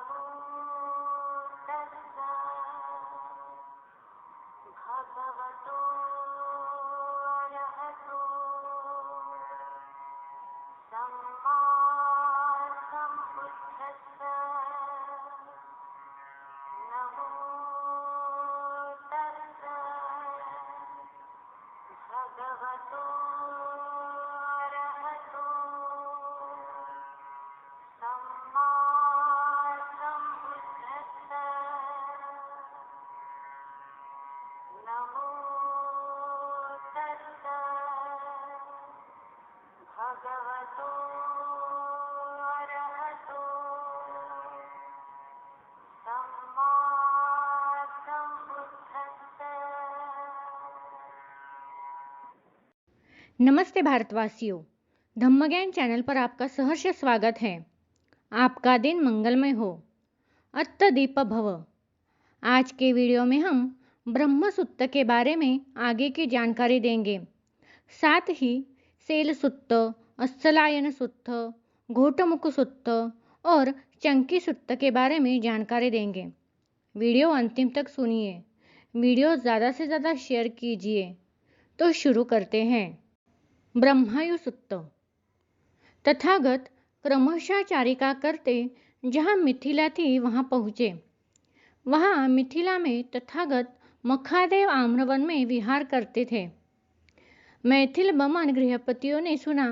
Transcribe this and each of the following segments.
नमो तस्सा भगवतो अरहतो सम्मा सम्बुद्धस्सा नमो तस्सा भगवतो अरहतो सम्मा सम्बुद्धस्सा नमो तस्सा भगवतो अरहतो सम्मा सम्बुद्धस्सा। नमस्ते भारतवासियों, धम्मज्ञान चैनल पर आपका सहर्ष स्वागत है। आपका दिन मंगलमय हो। अत्त दीप भव। आज के वीडियो में हम ब्रह्म सुत्त के बारे में आगे की जानकारी देंगे। साथ ही सेल सुत्त, अस्सलायन सुत्त, घोटमुख सुत्त और चंकी सुत्त के बारे में जानकारी देंगे। वीडियो अंतिम तक सुनिए। वीडियो ज़्यादा से ज़्यादा शेयर कीजिए। तो शुरू करते हैं। ब्रह्मायु सुत्त। तथागत क्रमशः चारिका करते जहाँ मिथिला थी वहाँ पहुँचे। वहाँ मिथिला में तथागत मखादेव आम्रवन में विहार करते थे। मैथिल बमन गृहपतियों ने सुना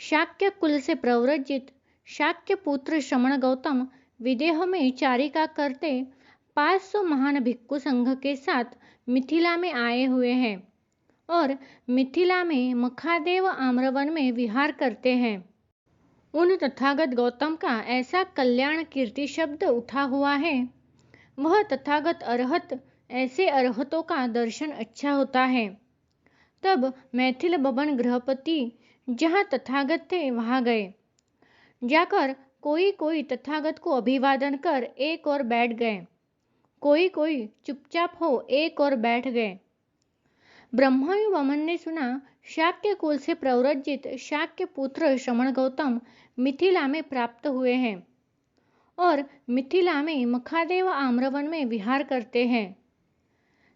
शाक्य कुल से प्रव्रजित शाक्य पुत्र श्रमण गौतम विदेह में चारिका करते 500 महान भिक्खु संघ के साथ मिथिला में आए हुए हैं और मिथिला में मखादेव आम्रवन में विहार करते हैं। उन तथागत गौतम का ऐसा कल्याण कीर्ति शब्द उठा हुआ है। वह तथागत अरहत, ऐसे अरहतों का दर्शन अच्छा होता है। तब मैथिल बबन गृहपति जहाँ तथागत थे वहाँ गए। जाकर कोई कोई तथागत को अभिवादन कर एक और बैठ गए, कोई कोई चुपचाप हो एक और बैठ गए। ब्रह्मायु बमन ने सुना शाक्य कुल से प्रव्रजित शाक्य पुत्र श्रमण गौतम मिथिला में प्राप्त हुए हैं और मिथिला में मखादेव आम्रवन में विहार करते हैं।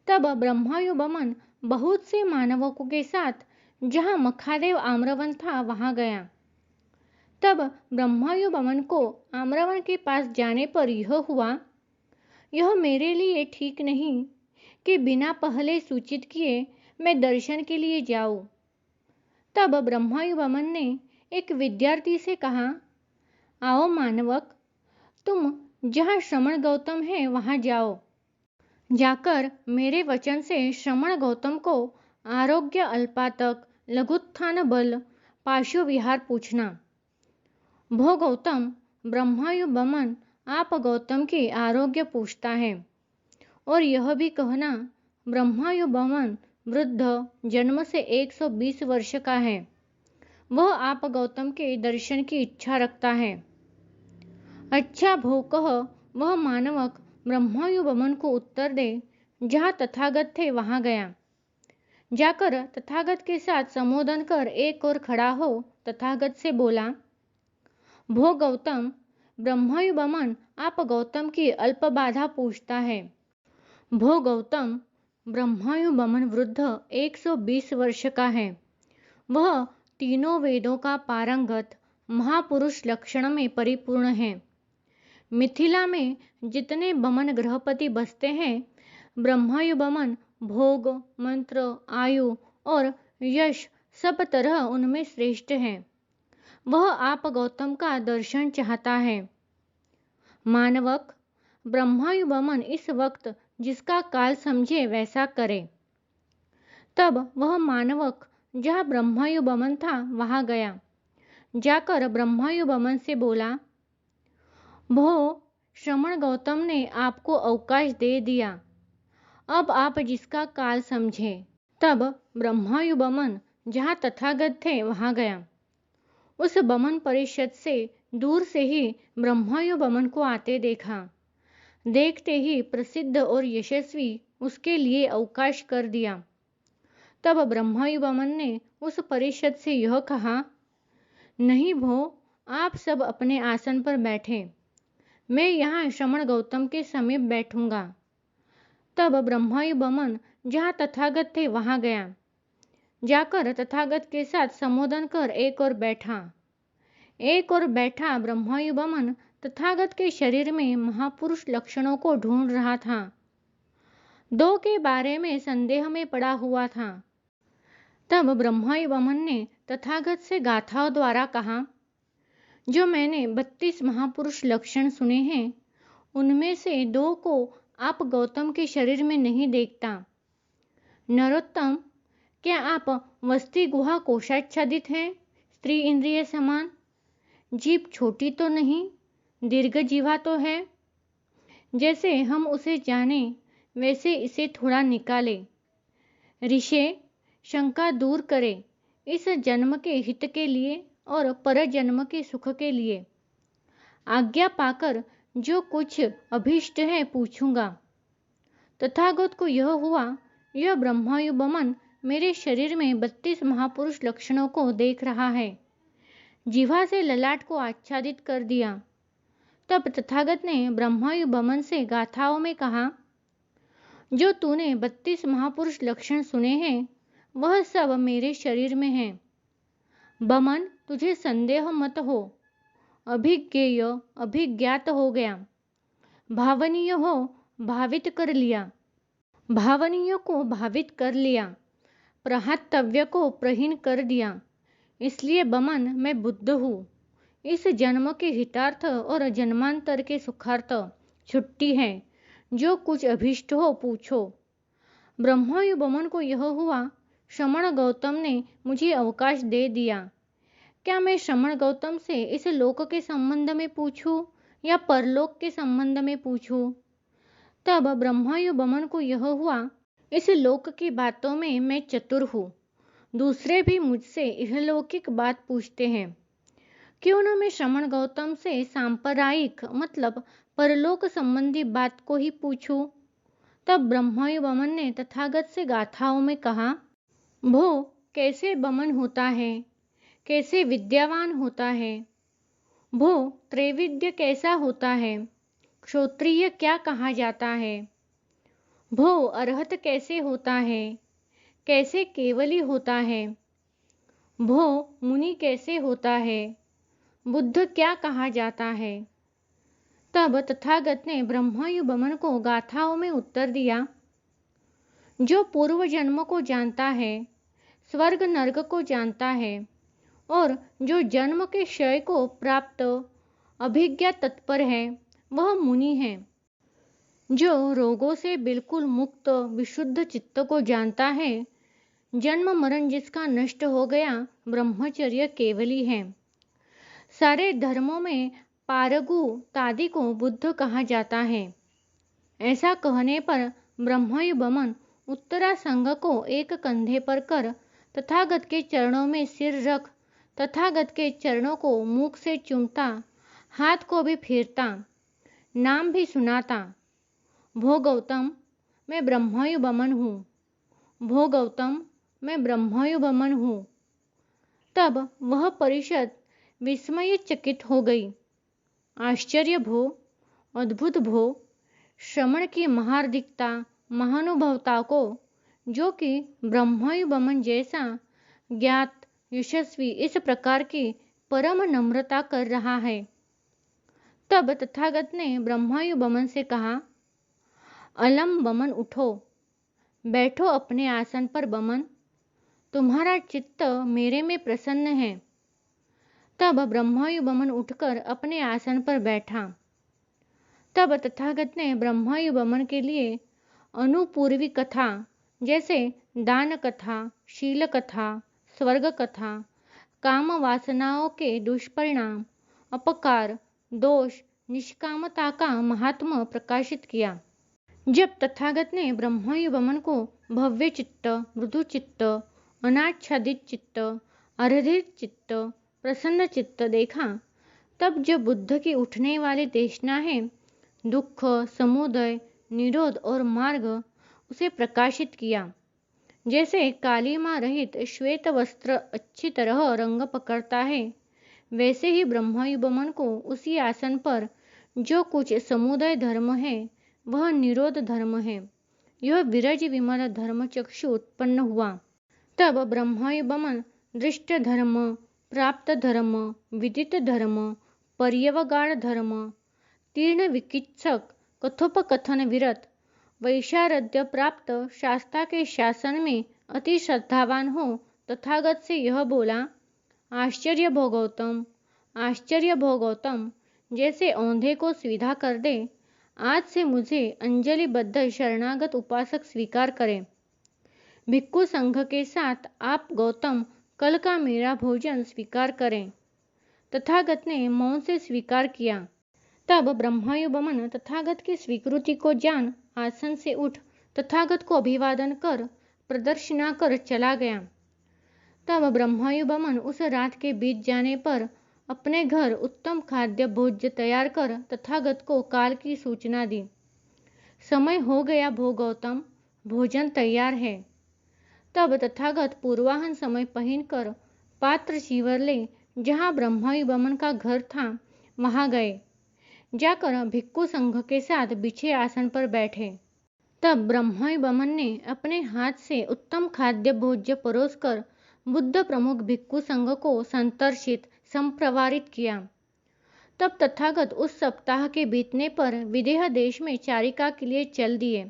तब ब्रह्मायु बमन बहुत से मानवों के साथ जहाँ मखादेव आम्रवन था वहाँ गया। तब ब्रह्मायु बमन को आम्रवन के पास जाने पर यह हुआ, यह मेरे लिए ठीक नहीं कि बिना पहले सूचित किए मैं दर्शन के लिए जाऊं। तब ब्रह्मायु बमन ने एक विद्यार्थी से कहा, आओ मानवक, तुम जहाँ श्रमण गौतम है वहाँ जाओ। जाकर मेरे वचन से श्रमण गौतम को आरोग्य अल्पातक, लघुत्थान बल, पाशु विहार पूछना। भो गौतम, ब्रह्मायु बमन आप गौतम की आरोग्य पूछता है और यह भी कहना, ब्रह्मायु बमन वृद्ध, जन्म से 120 वर्ष का है। वह आप गौतम के दर्शन की इच्छा रखता है। अच्छा भो कह वह मानवक ब्रह्मायु बमन को उत्तर दे जहाँ तथागत थे वहाँ गया। जाकर तथागत के साथ संबोधन कर एक और खड़ा हो तथागत से बोला, भो गौतम, ब्रह्मायु बमन आप गौतम की अल्प बाधा पूछता है। भो गौतम, ब्रह्मायु बमन वृद्ध 120 वर्ष का है। वह तीनों वेदों का पारंगत महापुरुष लक्षण में परिपूर्ण है। मिथिला में जितने बमन गृहपति बसते हैं, ब्रह्मायु बमन भोग, मंत्र, आयु और यश सब तरह उनमें श्रेष्ठ है। वह आप गौतम का दर्शन चाहता है। मानवक, ब्रह्मायु बमन इस वक्त जिसका काल समझे वैसा करे। तब वह मानवक जहाँ ब्रह्मायु बमन था वहाँ गया। जाकर ब्रह्मायु बमन से बोला, भो, श्रमण गौतम ने आपको अवकाश दे दिया। अब आप जिसका काल समझे। तब ब्रह्मायु बमन जहाँ तथागत थे वहाँ गया। उस बमन परिषद से दूर से ही ब्रह्मायु बमन को आते देखा। देखते ही प्रसिद्ध और यशस्वी उसके लिए अवकाश कर दिया। तब ब्रह्मायु बमन ने उस परिषद से यह कहा, नहीं भो, आप सब अपने आसन पर बैठे। मैं यहाँ श्रमण गौतम के समीप बैठूंगा। तब ब्रह्मयुबमन जहाँ तथागत थे वहां गया। जाकर तथागत के साथ संबोधन कर एक और बैठा ब्रह्मयुबमन तथागत के शरीर में महापुरुष लक्षणों को ढूंढ रहा था। दो के बारे में संदेह में पड़ा हुआ था। तब ब्रह्मयुबमन ने तथागत से गाथाओं द्वारा कहा, जो मैंने 32 महापुरुष लक्षण सुने हैं, उनमें से 2 को आप गौतम के शरीर में नहीं देखता। नरोत्तम, क्या आप वस्ती गुहा कोशाच्छादित हैं, स्त्री इंद्रिय समान? जीभ छोटी तो नहीं, दीर्घ जीवा तो है। जैसे हम उसे जाने वैसे इसे थोड़ा निकाले। ऋषे, शंका दूर करे, इस जन्म के हित के लिए और पर जन्म के सुख के लिए। आज्ञा पाकर जो कुछ अभीष्ट है पूछूंगा। तथागत को यह हुआ, यह ब्रह्मयुबमन मेरे शरीर में 32 महापुरुष लक्षणों को देख रहा है। जिह्वा से ललाट को आच्छादित कर दिया। तब तथागत ने ब्रह्मयुबमन से गाथाओं में कहा, जो तूने 32 महापुरुष लक्षण सुने हैं, वह सब मेरे शरीर में है। बमन, तुझे संदेह मत हो। अभिज्ञेय अभिज्ञात हो गया, भावनीय हो भावित कर लिया, भावनीय को भावित कर लिया, प्रहातव्य को प्रहीन कर दिया। इसलिए बमन, मैं बुद्ध हूँ। इस जन्म के हितार्थ और जन्मांतर के सुखार्थ छुट्टी है। जो कुछ अभीष्ट हो पूछो। ब्रह्मयुबमन को यह हुआ, श्रमण गौतम ने मुझे अवकाश दे दिया। क्या मैं श्रमण गौतम से इस लोक के संबंध में पूछूं या परलोक के संबंध में पूछूं? तब ब्रह्मयुबमन को यह हुआ, इस लोक की बातों में मैं चतुर हूँ। दूसरे भी मुझसे इहलौकिक बात पूछते हैं। क्यों न मैं श्रमण गौतम से सांप्रदायिक मतलब परलोक संबंधी बात को ही पूछूं? तब ब्रह्मयुबमन ने तथागत से गाथाओं में कहा, भो, कैसे बमन होता है, कैसे विद्यावान होता है। भो, त्रैविद्य कैसा होता है, क्षोत्रिय क्या कहा जाता है। भो, अरहत कैसे होता है, कैसे केवली होता है। भो, मुनि कैसे होता है, बुद्ध क्या कहा जाता है। तब तथागत ने ब्रह्मयुबमन को गाथाओं में उत्तर दिया, जो पूर्व जन्म को जानता है, स्वर्ग नर्क को जानता है और जो जन्म के क्षय को प्राप्त अभिज्ञा तत्पर है, वह मुनि है। जो रोगों से बिल्कुल मुक्त विशुद्ध चित्त को जानता है, जन्म मरण जिसका नष्ट हो गया, ब्रह्मचर्य केवली है। सारे धर्मों में पारगु तादि को बुद्ध कहा जाता है। ऐसा कहने पर ब्रह्मयुबमन उत्तरासंग को एक कंधे पर कर तथागत के चरणों में सिर रख तथागत के चरणों को मुख से चूमता, हाथ को भी फेरता, नाम भी सुनाता, भो गौतम, मैं ब्रह्मयुबमन हूँ। भो गौतम, मैं ब्रह्मयुबमन हूँ। तब वह परिषद विस्मयचकित हो गई। आश्चर्य भो, अद्भुत भो, श्रमण की महार्दिकता, महानुभवता को, जो कि ब्रह्मयुबमन जैसा ज्ञात यशस्वी इस प्रकार की परम नम्रता कर रहा है। तब तथागत ने ब्रह्मयुबमन से कहा, अलम बमन, उठो, बैठो अपने आसन पर बमन, तुम्हारा चित्त मेरे में प्रसन्न है। तब ब्रह्मयुबमन उठकर अपने आसन पर बैठा। तब तथागत ने ब्रह्मयुबमन के लिए अनुपूर्वी कथा जैसे दान कथा, शील कथा, स्वर्ग कथा, काम वासनाओं के दुष्परिणाम, अपकार, दोष, निष्कामता का महात्म्य प्रकाशित किया। जब तथागत ने ब्रह्मयुबमन को भव्य चित्त, मृदु चित्त, अनाच्छादित चित्त, अर्धित चित्त, प्रसन्न चित्त देखा, तब जो बुद्ध की उठने वाली देशना है, दुख, समुदय, निरोध और मार्ग, उसे प्रकाशित किया। जैसे कालीमा रहित श्वेत वस्त्र अच्छी तरह रंग पकड़ता है, वैसे ही ब्रह्मयुबमन को उसी आसन पर जो कुछ समुदय धर्म है वह निरोध धर्म है। यह विरज विमल धर्म चक्षु उत्पन्न हुआ। तब ब्रह्मयुगमन दृष्ट धर्म, प्राप्त धर्म, विदित धर्म, पर्यवगाढ़ धर्म, तीर्ण विकित्सक, कथोपकथन विरत, वैशारद्य प्राप्त शास्ता के शासन में अति श्रद्धावान हो तथागत से यह बोला, आश्चर्य भो गौतम, आश्चर्य भो गौतम, जैसे औंधे को सीधा कर दे, आज से मुझे अंजलिबद्ध शरणागत उपासक स्वीकार करें। भिक्खु संघ के साथ आप गौतम कल का मेरा भोजन स्वीकार करें। तथागत ने मौन से स्वीकार किया। तब ब्रह्मयुगमन तथागत की स्वीकृति को जान आसन से उठ तथागत को अभिवादन कर प्रदर्शना कर चला गया। तब ब्रह्मयुगमन उस रात के बीत जाने पर अपने घर उत्तम खाद्य भोज्य तैयार कर तथागत को काल की सूचना दी। समय हो गया भो गौतम, भोजन तैयार है। तब तथागत पूर्वाहन समय पहनकर पात्र चीवर ले जहाँ ब्रह्मयुगमन का घर था वहां गए। जाकर भिक्खु संघ के साथ बिछे आसन पर बैठे। तब ब्रह्मयुगमन ने अपने हाथ से उत्तम खाद्य भोज्य परोसकर बुद्ध प्रमुख भिक्खु संघ को संतर्षित संप्रवारित किया। तब तथागत उस सप्ताह के बीतने पर विदेह देश में चारिका के लिए चल दिए।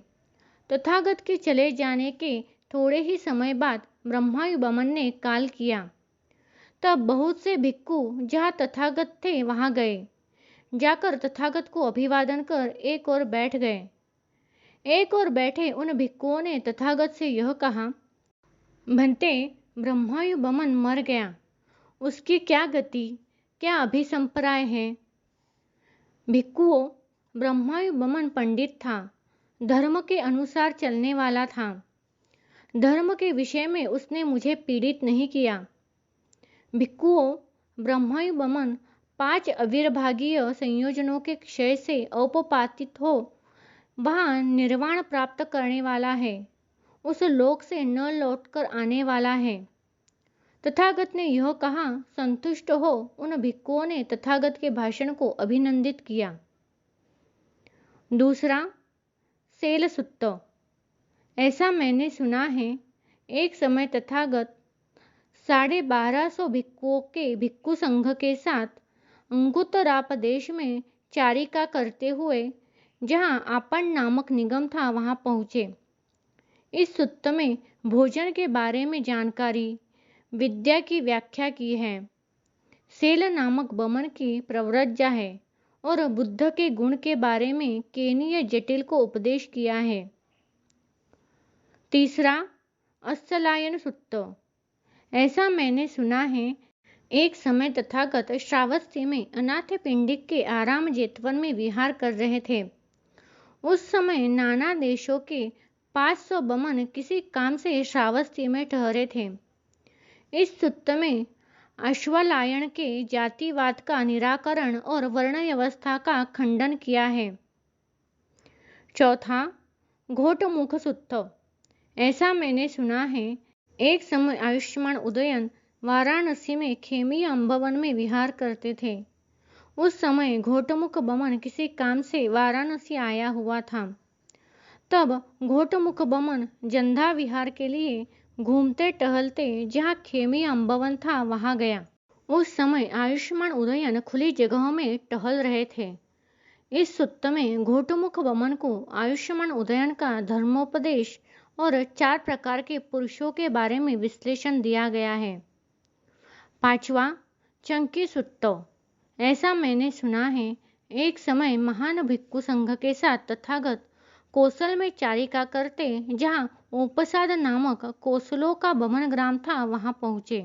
तथागत के चले जाने के थोड़े ही समय बाद ब्रह्मयुगमन ने काल किया। तब बहुत से भिक्खु जहाँ तथागत थे वहां गए। जाकर तथागत को अभिवादन कर एक ओर बैठ गए। एक ओर बैठे उन भिक्खुओं ने तथागत से यह कहा, भंते, ब्रह्मयुगमन मर गया, उसकी क्या गति, क्या अभिसंप्राय है? भिक्खुओं, ब्रह्मयुगमन पंडित था, धर्म के अनुसार चलने वाला था। धर्म के विषय में उसने मुझे पीड़ित नहीं किया। भिक्खुओं, ब्रह्मयुगमन 5 अविर्भागीय संयोजनों के क्षय से औपपातित हो वहां निर्वाण प्राप्त करने वाला है, उस लोक से न लौटकर आने वाला है। तथागत ने यह कहा। संतुष्ट हो उन भिक्खुओं ने तथागत के भाषण को अभिनंदित किया। दूसरा, सेल सुत्त। ऐसा मैंने सुना है, एक समय तथागत 1250 भिक्खुओं के भिक्खु संघ के साथ अंगुत्तराप देश में चारिका करते हुए जहां आपन नामक निगम था वहां पहुंचे। इस सुत्त में भोजन के बारे में जानकारी, विद्या की व्याख्या की है। सेल नामक बमन की प्रव्रज्जा है और बुद्ध के गुण के बारे में केनीय जटिल को उपदेश किया है। तीसरा, अस्सलायन सुत्त। ऐसा मैंने सुना है, एक समय तथागत श्रावस्ती में अनाथ पिंडिक के आराम जेतवन में विहार कर रहे थे। उस समय नाना देशों के 500 बमन किसी काम से श्रावस्ती में ठहरे थे। इस सुत्त में अश्वलायन के जातिवाद का निराकरण और वर्ण व्यवस्था का खंडन किया है। चौथा, घोटमुख सुत्त। ऐसा मैंने सुना है, एक समय आयुष्मान उदयन वाराणसी में खेमी अम्बवन में विहार करते थे। उस समय घोटमुख बमन किसी काम से वाराणसी आया हुआ था। तब घोटमुख बमन जंधा विहार के लिए घूमते टहलते जहाँ खेमी अम्बवन था वहां गया। उस समय आयुष्मान उदयन खुली जगहों में टहल रहे थे। इस सुत्त में घोटमुख बमन को आयुष्मान उदयन का धर्मोपदेश और 4 प्रकार के पुरुषों के बारे में विश्लेषण दिया गया है। पांचवा, चंकी सुत्त। ऐसा मैंने सुना है, एक समय महान भिक्खु संघ के साथ तथागत कोसल में चारिका करते जहाँ उपसाद नामक कोसलों का बमन ग्राम था वहां पहुंचे।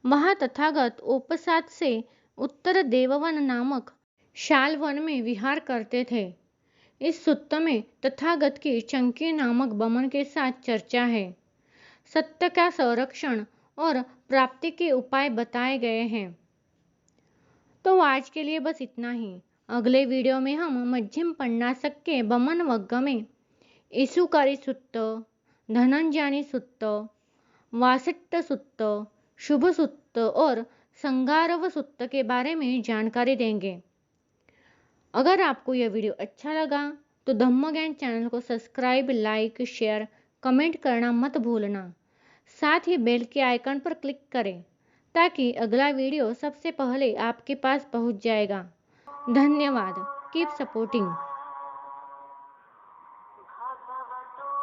वहां तथागत उपसाद से उत्तर देववन नामक शालवन में विहार करते थे। इस सुत्त में तथागत की चंकी नामक बमन के साथ चर्चा है। सत्य का संरक्षण और प्राप्ति के उपाय बताए गए हैं। तो आज के लिए बस इतना ही। अगले वीडियो में हम मध्यम पन्नासक के बमन वग्ग में ईसुकारी सुत्त, धनंजानी सुत्त, वासिट्ट सुत्त, शुभ सुत्त और संगारव सुत्त के बारे में जानकारी देंगे। अगर आपको यह वीडियो अच्छा लगा तो धम्म ज्ञान चैनल को सब्सक्राइब, लाइक, शेयर, कमेंट करना मत भूलना। साथ ही बेल के आइकन पर क्लिक करें ताकि अगला वीडियो सबसे पहले आपके पास पहुंच जाएगा। धन्यवाद। Keep supporting. भगवतो